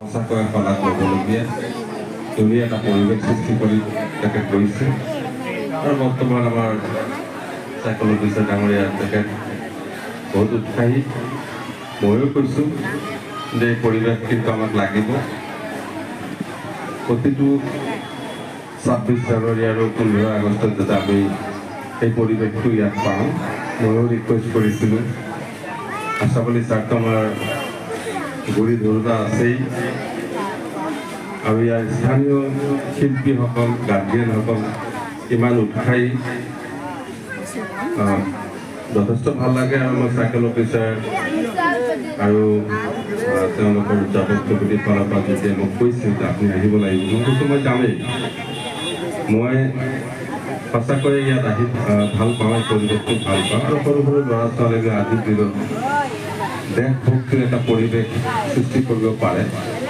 সঁচাকৈ শলাগ ল'বলগীয়া ধুনীয়া এটা পৰিৱেশ সৃষ্টি কৰি তেখেত কৰিছে আৰু বৰ্তমান আমাৰ সাইকোলজিষ্ট ডাঙৰীয়া তেখেত বহুত উৎসাহী। ময়ো কৈছোঁ যে এই পৰিৱেশ কিন্তু আমাক লাগিব। প্ৰতিটো 26 জানুৱাৰী আৰু 15 আগষ্টত যাতে আমি এই পৰিৱেশটো ইয়াত পাওঁ। ময়ো ৰিকুৱেষ্ট কৰিছিলোঁ। আশা বুলি ছাৰটো আমাৰ গুৰি ধৰোঁতা আছেই আৰু ইয়াৰ স্থানীয় শিল্পীসকল গাৰ্জিয়ানসকল ইমান উৎসাহী, যথেষ্ট ভাল লাগে। আৰু মই চাইকেল অফিচাৰ আৰু তেওঁলোকৰ জগতপতিৰ ফালৰ পৰা যেতিয়া মোক কৈছিল যে আপুনি আহিব লাগিব, মই কৈছোঁ মই যামেই। মই সঁচাকৈ ইয়াত আহি ভাল পাওঁ, এই পৰিৱেশটো ভাল পাওঁ আৰু সৰু সৰু ল'ৰা ছোৱালীকে আজিৰ দিনত দেশভক্তিৰ এটা পৰিৱেশ সৃষ্টি কৰিব পাৰে।